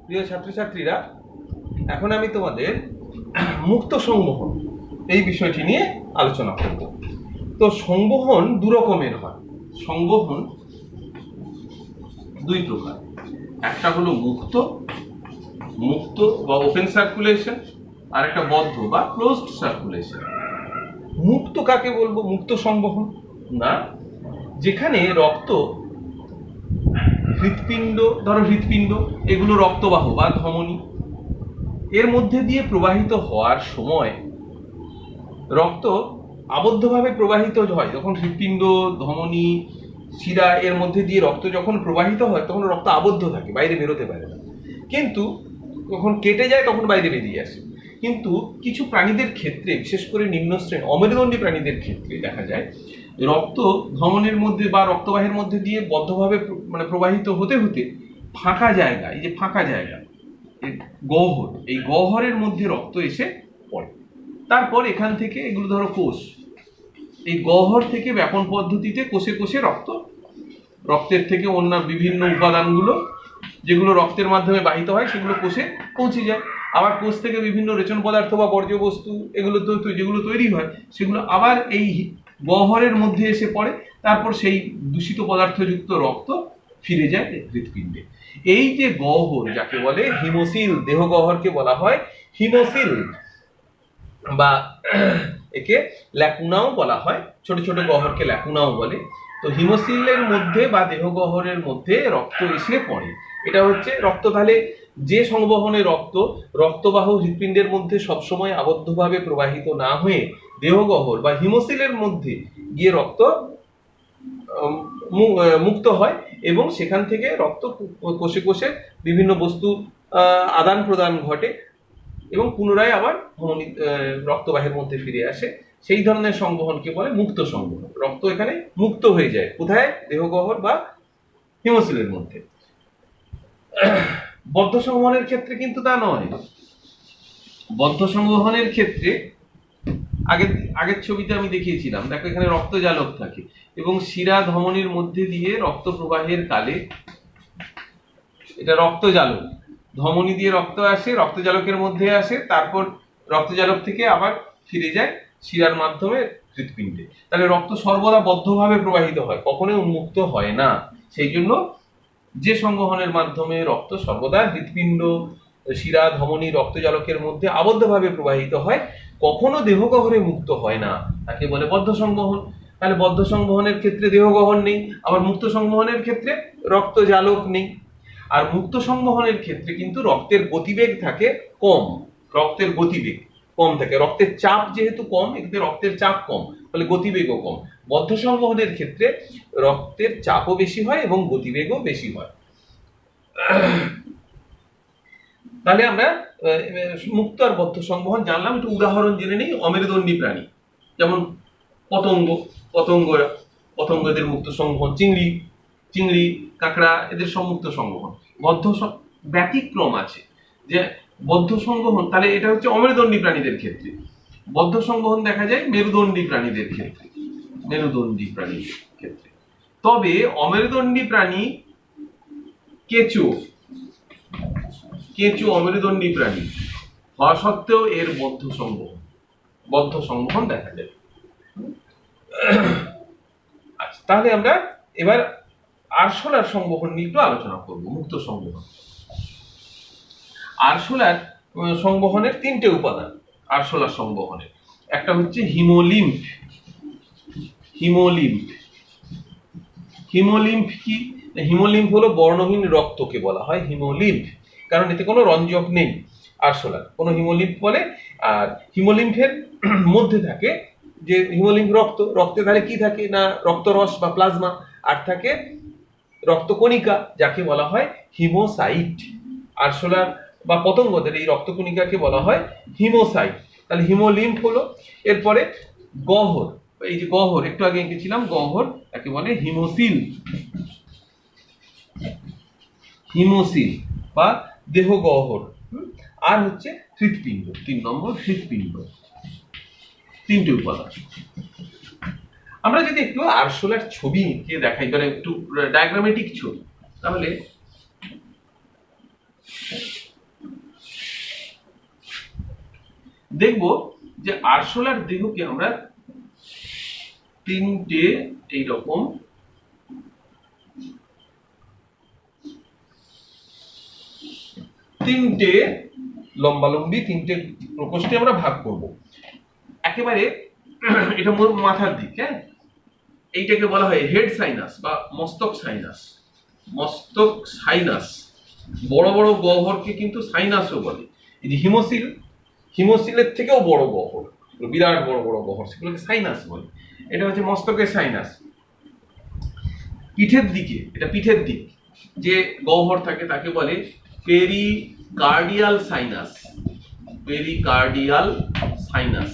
প্রিয় ছাত্রছাত্রীরা, এখন আমি তোমাদের মুক্ত সংবহন এই বিষয়টি নিয়ে আলোচনা করব। তো সংবহন দু রকমের হয়। সংবহন দুই প্রকার, একটা হলো মুক্ত মুক্ত বা ওপেন সার্কুলেশন, আর একটা বদ্ধ বা ক্লোজড সার্কুলেশন। মুক্ত কাকে বলবো? মুক্ত সংবহন না যেখানে রক্ত হৃৎপিণ্ড, ধরো হৃৎপিণ্ড, এগুলো রক্তবাহ বা ধমনী, এর মধ্যে দিয়ে প্রবাহিত হওয়ার সময় রক্ত আবদ্ধভাবে প্রবাহিত হয়। যখন হৃৎপিণ্ড, ধমনী, শিরা এর মধ্যে দিয়ে রক্ত যখন প্রবাহিত হয় তখন রক্ত আবদ্ধ থাকে, বাইরে বেরোতে পারে না। কিন্তু যখন কেটে যায় তখন বাইরে বেরিয়ে আসে। কিন্তু কিছু প্রাণীদের ক্ষেত্রে, বিশেষ করে নিম্ন শ্রেণী অমেরুদণ্ডী প্রাণীদের ক্ষেত্রে দেখা যায় রক্ত ধমনীর মধ্যে বা রক্তবাহের মধ্যে দিয়ে বদ্ধভাবে প্রবাহিত হতে হতে ফাঁকা জায়গা, এই যে ফাঁকা জায়গা গহ্বর, এই গহ্বরের মধ্যে রক্ত এসে পড়ে। তারপর এখান থেকে এগুলো ধরো কোষ, এই গহ্বর থেকে ব্যাপন পদ্ধতিতে কোষে কোষে রক্তের থেকে অন্য বিভিন্ন উপাদানগুলো যেগুলো রক্তের মাধ্যমে বাহিত হয় সেগুলো কোষে পৌঁছে যায়। আবার কোষ থেকে বিভিন্ন রেচন পদার্থ বা বর্জ্য বস্তু এগুলো যেগুলো তৈরি হয় সেগুলো আবার এই গহ্বরের মধ্যে এসে পড়ে। তারপর সেই দূষিত পদার্থযুক্ত রক্ত ফিরে যায় হৃৎপিণ্ডে। এই যে গহ্বর যাকে বলে হিমোসিল, দেহ গহ্বরকে বলা হয় হিমোসিল বা একে ল্যাকুনাও বলা হয়, ছোট ছোট গহ্বরকে ল্যাকুনাও বলে। তো হিমোসিলের মধ্যে বা দেহ গহ্বরের মধ্যে রক্ত এসে পড়ে। এটা হচ্ছে রক্ত। তাহলে যে সংবহনে রক্তবাহ হৃৎপিণ্ডের মধ্যে সবসময় আবদ্ধভাবে প্রবাহিত না হয়ে দেহ গহ্বর বা হিমোসিলের মধ্যে গিয়ে রক্ত মুক্ত হয় এবং সেখান থেকে রক্ত কোষে কোষে বিভিন্ন বস্তু আদান প্রদান ঘটে এবং পুনরায় আবার রক্তবাহের মধ্যে ফিরে আসে। সেই ধরনের সংবহনকে বলে মুক্ত সংবহন। রক্ত এখানে মুক্ত হয়ে যায়। কোথায়? দেহগহ্বর বা হিমোসিলের মধ্যে। বদ্ধ সংবহনের ক্ষেত্রে কিন্তু তা নয়। বদ্ধ সংবহনের ক্ষেত্রে আগের ছবিতে আমি দেখিয়েছিলাম, দেখো এখানে রক্তজালক থাকে এবং শিরা ধমনীর মধ্যে দিয়ে রক্ত প্রবাহের কালে এটা রক্তজালক, ধমনী দিয়ে রক্ত আসে, রক্তজালকের মধ্যে আসে, তারপর রক্তজালক থেকে আবার ফিরে যায় শিরার মাধ্যমে হৃৎপিণ্ডে। তাহলে রক্ত সর্বদা বদ্ধভাবে প্রবাহিত হয়, কখনোই উন্মুক্ত হয় না। সেই জন্য যে সংবহনের মাধ্যমে রক্ত সর্বদা হৃৎপিণ্ড, শিরা, ধমনী, রক্তজালকের মধ্যে আবদ্ধভাবে প্রবাহিত হয়, কখনো দেহগহ্বরে মুক্ত হয় না, তাকে বলে বদ্ধ সংবহন। তাহলে বদ্ধ সংবহনের ক্ষেত্রে দেহগহ্বর নেই, আবার মুক্ত সংবহনের ক্ষেত্রে রক্তজালক নেই। আর মুক্ত সংবহনের ক্ষেত্রে কিন্তু রক্তের গতিবেগ থাকে কম, রক্তের গতিবেগ কম থাকে। রক্তের চাপ যেহেতু কম, এক্ষেত্রে রক্তের চাপ কম, ফলে গতিবেগও কম। বদ্ধ সংবহনের ক্ষেত্রে রক্তের চাপও বেশি হয় এবং গতিবেগও বেশি হয়। তাহলে আমরা মুক্ত আর বদ্ধ সংবহন জানলাম। একটু উদাহরণ জেনে নেই। অমেরুদণ্ডী প্রাণী যেমন পতঙ্গদের মুক্ত সংবহন, চিংড়ি, কাঁকড়া, এদের মুক্ত সংবহন। বদ্ধ ব্যতিক্রম আছে যে বদ্ধ সংবহন, তাহলে এটা হচ্ছে অমেরুদণ্ডী প্রাণীদের ক্ষেত্রে। বদ্ধ সংবহন দেখা যায় মেরুদণ্ডী প্রাণীদের ক্ষেত্রে, তবে অমেরুদণ্ডী প্রাণী কেঁচো অমেরুদণ্ডী প্রাণী হওয়া সত্ত্বেও এর বদ্ধ সংবহন দেখা যায়। আচ্ছা, তাহলে আমরা এবার আরশোলার সংবহন নিয়ে একটু আলোচনা করব। মুক্ত সংবহন। আরশোলার সংবহনের তিনটে উপাদান আরশোলার সংবহনের। একটা হচ্ছে হিমোলিম্ফ। হিমোলিম্ফ কি? হিমোলিম্ফ হলো বর্ণহীন রক্তকে বলা হয় হিমোলিম্ফ, কারণ এতে কোনো রঞ্জক নেই। আরশোলার কোনো হিমোলিম্ফ বলে। আর হিমোলিম্ফের মধ্যে থাকে যে হিমোলিম্ফ রক্তে তাহলে কি থাকে না রক্তরস বা প্লাজমা, আর থাকে রক্তকণিকা যাকে বলা হয় হিমোসাইট। আরশোলার বা পতঙ্গদের এই রক্তকণিকাকে বলা হয় হিমোসাইট। তাহলে হিমোলিম্ফ হলো। এরপরে গহ্বর, এই যে গহ্বর একটু আগে এঁকেছিলাম, গহ্বর তাকে বলে হিমোসিল বা দেহ গহ্বর। আর হচ্ছে হৃৎপিণ্ড, 3 নম্বর হৃৎপিণ্ড। তিনটে উপাদান। আমরা যদি একটু আরশোলার ছবি কে দেখাই, মানে একটু ডায়াগ্রামেটিক ছবি, তাহলে দেখব যে আরশোলার দেহকে আমরা তিনটে এইরকম তিনটে লম্বালম্বি তিনটে প্রকোষ্ঠে আমরা ভাগ করব। একেবারে এটা মাথার দিক, হ্যাঁ, এইটাকে বলা হয় হেড সাইনাস বা মস্তক সাইনাস। মস্তক সাইনাস, বড় বড় গহ্বরকে কিন্তু সাইনাসও বলে। এই যে হিমোসিলের থেকেও বড় গহ্বর, বিরাট বড় বড় গহ্বর, সেগুলোকে সাইনাস বলে। এটা হচ্ছে মস্তকের সাইনাস। পিঠের দিকে, এটা পিঠের দিক যে গহ্বর থাকে তাকে বলে পেরিকার্ডিয়াল সাইনাস। Pericardial sinus.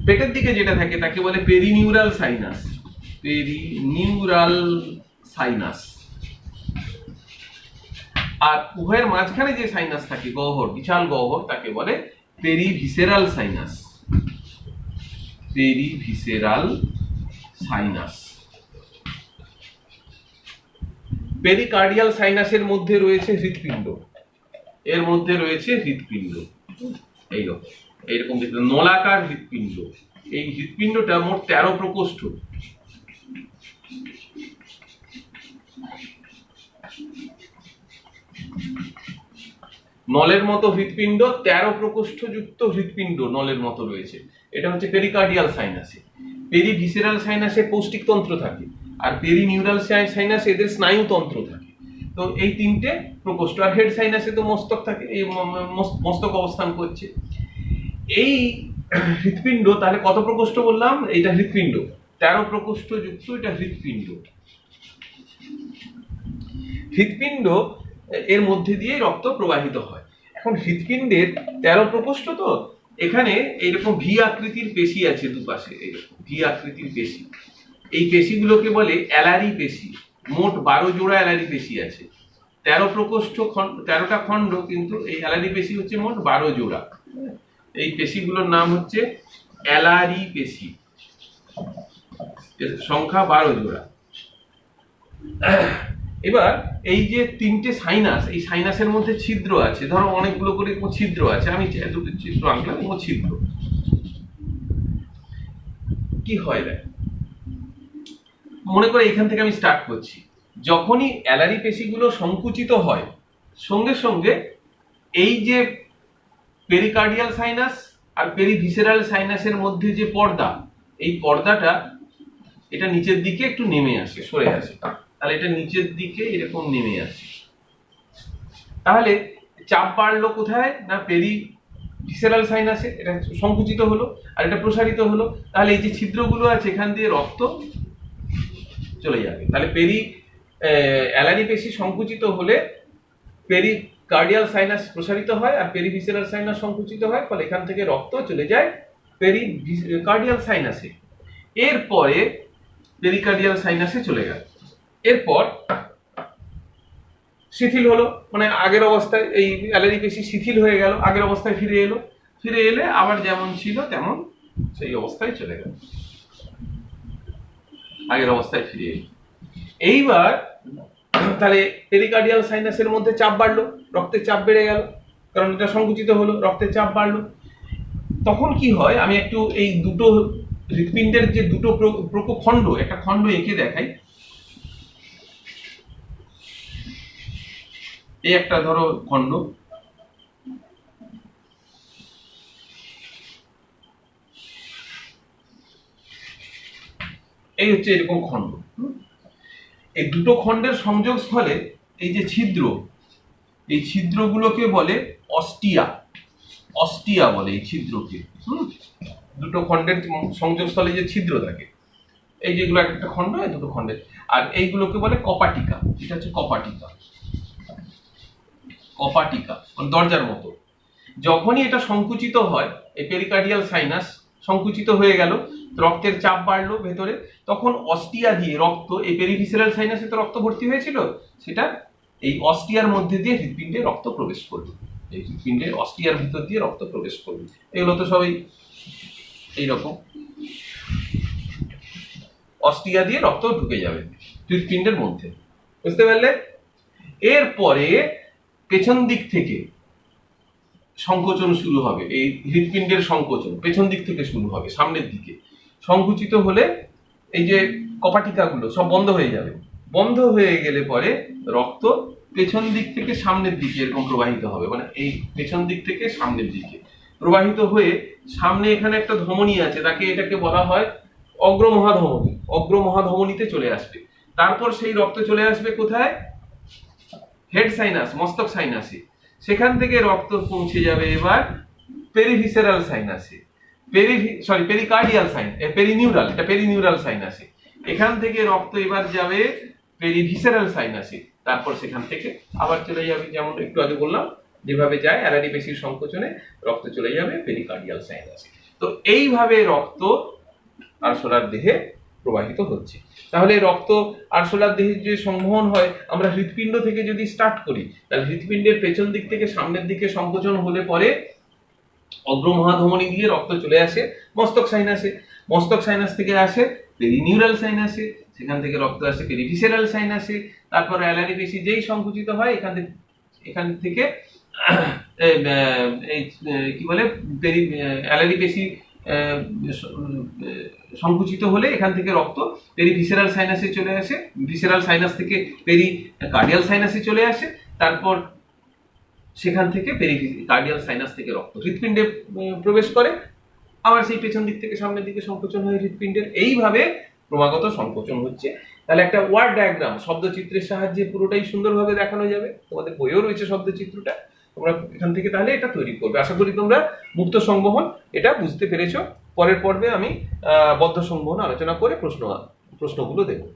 পেটের দিকে যেটা থাকে তাকে বলে পেরিনিউরাল সাইনাস। Perineural sinus. আর উভয়ের মাঝখানে যে সাইনাস থাকে, গহ্বর, বিশাল গহ্বর, তাকে বলে perivisceral sinus. Perivisceral sinus. Pericardial সাইনাসের মধ্যে রয়েছে হৃৎপিণ্ড। এর মধ্যে রয়েছে হৃৎপিণ্ড, এইরকম দেখতে নলাকার হৃৎপিণ্ড। এই হৃৎপিণ্ডটা মোট 13 প্রকোষ্ঠ। নলের মতো হৃৎপিণ্ড, 13 প্রকোষ্ঠ যুক্ত হৃৎপিণ্ড নলের মতো রয়েছে। এটা হচ্ছে পেরিকার্ডিয়াল সাইনাসে। পেরিভিসেরাল সাইনাসে পৌষ্টিকতন্ত্র থাকে, আর পেরিনিউরাল সাইনাসে এদের স্নায়ুতন্ত্র থাকে। তো এই তিনটে প্রকোষ্ঠ। আর হেড সাইনাসে তো মস্তক থাকে, এই মস্তক অবস্থান করছে। এই হৃৎপিণ্ড তাহলে কত প্রকোষ্ঠ বললাম? এটা হৃৎপিণ্ড 13 প্রকোষ্ঠ যুক্ত, এটা হৃৎপিণ্ড। হৃৎপিণ্ড এর মধ্যে দিয়ে রক্ত প্রবাহিত হয়। এখন হৃৎপিণ্ডের 13 প্রকোষ্ঠ, তো এখানে এইরকম ভি আকৃতির পেশি আছে দুপাশে, এইরকম ভি আকৃতির পেশি। এই পেশিগুলোকে বলে অ্যালারি পেশি। মোট 12 জোড়া অ্যালারি পেশি আছে। 13 প্রকোষ্ঠ, 13টা খণ্ড, কিন্তু এই অ্যালারি পেশি হচ্ছে মোট 12 জোড়া। এই পেশিগুলোর নাম হচ্ছে অ্যালারি পেশি, এর সংখ্যা 12 জোড়া। এবার এই যে তিনটে সাইনাস, এই সাইনাসের মধ্যে ছিদ্র আছে, ধরো অনেকগুলো করে ছিদ্র আছে, আমি দুটো চিত্র আঁকলাম, ছিদ্র। কি হয় দেখ, মনে করে এখান থেকে আমি স্টার্ট করছি। যখনই অ্যালারি পেশিগুলো সংকুচিত হয়, সঙ্গে সঙ্গে এই যে পেরিকার্ডিয়াল সাইনাস আর পেরিভিসেরাল সাইনাসের মধ্যে যে পর্দা, এই পর্দাটা এটা নিচের দিকে একটু নেমে আসে, সরে আসে। তাহলে এটা নিচের দিকে এরকম নেমে আসে। তাহলে চাপ বাড়লো কোথায়? না পেরিভিসেরাল সাইনাসে, এটা সংকুচিত হলো আর এটা প্রসারিত হলো। তাহলে এই যে ছিদ্রগুলো আছে, এখান দিয়ে রক্ত চলে যাবে। তাহলে অ্যালারি পেশি সংকুচিত হলে পেরিকার্ডিয়াল সাইনাস প্রসারিত হয় আর পেরিভিসেরাল সাইনাস সংকুচিত হয়, ফলে এখান থেকে রক্ত চলে যায় পেরিকার্ডিয়াল সাইনাসে। এরপরে পেরিকার্ডিয়াল সাইনাসে চলে গেল। এরপর শিথিল হলো, মানে আগের অবস্থায় এই অ্যালারি পেশি শিথিল হয়ে গেল, আগের অবস্থায় ফিরে এলো। ফিরে এলে আবার যেমন ছিল তেমন সেই অবস্থায় চলে গেল, আগের অবস্থায় ফিরে এলো। এইবার তাহলে পেরিকার্ডিয়াল সাইনাসের মধ্যে চাপ বাড়লো, রক্তের চাপ বেড়ে গেল, কারণ এটা সংকুচিত হলো, রক্তের চাপ বাড়লো। তখন কি হয়, আমি একটু এই দুটো হৃৎপিণ্ডের যে দুটো খণ্ড, একটা খণ্ড এঁকে দেখাই। এই একটা ধরো খণ্ড, এই হচ্ছে এরকম খণ্ড। এই দুটো খণ্ডের সংযোগস্থলে এই যে ছিদ্র, এই ছিদ্রগুলোকে বলে অস্টিয়া। অস্টিয়া বলে এই ছিদ্রকে। দুটো খণ্ডের সংযোগস্থলে যে ছিদ্র থাকে, এই যেগুলো একটা খণ্ড, এই দুটো খণ্ডের, আর এইগুলোকে বলে কপাটিকা। এটা হচ্ছে কপাটিকা। কপাটিকা মানে দরজার মতো। যখনই এটা সংকুচিত হয়, এই পেরিকার্ডিয়াল সাইনাস সংকুচিত হয়ে গেল, রক্তের চাপ বাড়লো ভেতরে, তখন অস্টিয়া দিয়ে রক্ত, এই পেরিভিসেরাল সাইনাসে তো রক্ত ভর্তি হয়েছিল, সেটা এই অস্টিয়ার মধ্যে দিয়ে হৃৎপিণ্ডে রক্ত প্রবেশ করবে। এই হৃৎপিণ্ডের অস্টিয়ার ভিতর দিয়ে রক্ত প্রবেশ করবে। এগুলো তো সবই এইরকম, অস্টিয়া দিয়ে রক্ত ঢুকে যাবে হৃৎপিণ্ডের মধ্যে, বুঝতে পারলে? এরপরে পেছন দিক থেকে সংকোচন শুরু হবে, এই হৃৎপিণ্ডের সংকোচন পেছন দিক থেকে শুরু হবে, সামনের দিকে সংকুচিত হলে এই যে কপাটিকাগুলো সব বন্ধ হয়ে যাবে। বন্ধ হয়ে গেলে পরে রক্ত পেছন দিক থেকে সামনের দিকে এরকম প্রবাহিত হবে, মানে এই পেছন দিক থেকে সামনের দিকে প্রবাহিত হয়ে সামনে এখানে একটা ধমনী আছে, এটাকে বলা হয় অগ্রমহাধমনী। অগ্রমহাধমনীতে চলে আসবে, তারপর সেই রক্ত চলে আসবে কোথায়? হেড সাইনাস, মস্তক সাইনাসে। সেখান থেকে রক্ত পৌঁছে যাবে এবার পেরিভিসেরাল সাইনাসে, পেরিকার্ডিয়াল সাইন, পেরিনিউরাল সাইনাসে। এখান থেকে রক্ত এবার যাবে পেরিভিসেরাল সাইনাসে, তারপর সেখান থেকে আবার চলে যাবে, যেমন একটু আগে বললাম যেভাবে যায় অ্যালারি পেশির সংকোচনে রক্ত চলে যাবে পেরিকার্ডিয়াল সাইনাসে। তো এইভাবে রক্ত আরশোলার দেহে প্রবাহিত হচ্ছে। তাহলে রক্ত আরশোলার দেহে যে সংবহন হয়, আমরা হৃৎপিণ্ড থেকে যদি স্টার্ট করি, তাহলে হৃৎপিণ্ডের পেছন দিক থেকে সামনের দিকে সংকোচন হলে পরে অগ্রমহাধমনী দিয়ে রক্ত চলে আসে মস্তক সাইনাসে, মস্তক সাইনাস থেকে আসে পেরিনিউরাল সাইনাসে, সেখান থেকে রক্ত আসে পেরিভিসেরাল সাইনাসে, তারপর অ্যালারি পেশি যেই সংকুচিত হয় এখান থেকে এই কি বলে অ্যালারি পেশি সংকুচিত হলে এখান থেকে রক্ত পেরিভিসেরাল সাইনাসে চলে আসে, ভিসেরাল সাইনাস থেকে পেরিকার্ডিয়াল সাইনাসে চলে আসে, তারপর সেখান থেকে পেরিকার্ডিয়াল সাইনাস থেকে রক্ত হৃৎপিণ্ডে প্রবেশ করে, আবার সেই পেছন দিক থেকে সামনের দিকে সংকোচন হয়ে হৃৎপিণ্ডের এইভাবে ক্রমাগত সংকোচন হচ্ছে। তাহলে একটা ওয়ার্ড ডায়াগ্রাম শব্দচিত্রের সাহায্যে পুরোটাই সুন্দরভাবে দেখানো যাবে। তোমাদের বইও রয়েছে শব্দচিত্রটা, তোমরা এখান থেকে তাহলে এটা তৈরি করবে। আশা করি তোমরা মুক্ত সংবহন এটা বুঝতে পেরেছো। পরের পর্বে আমি বদ্ধ সংবহন আলোচনা করে প্রশ্নগুলো দেবো।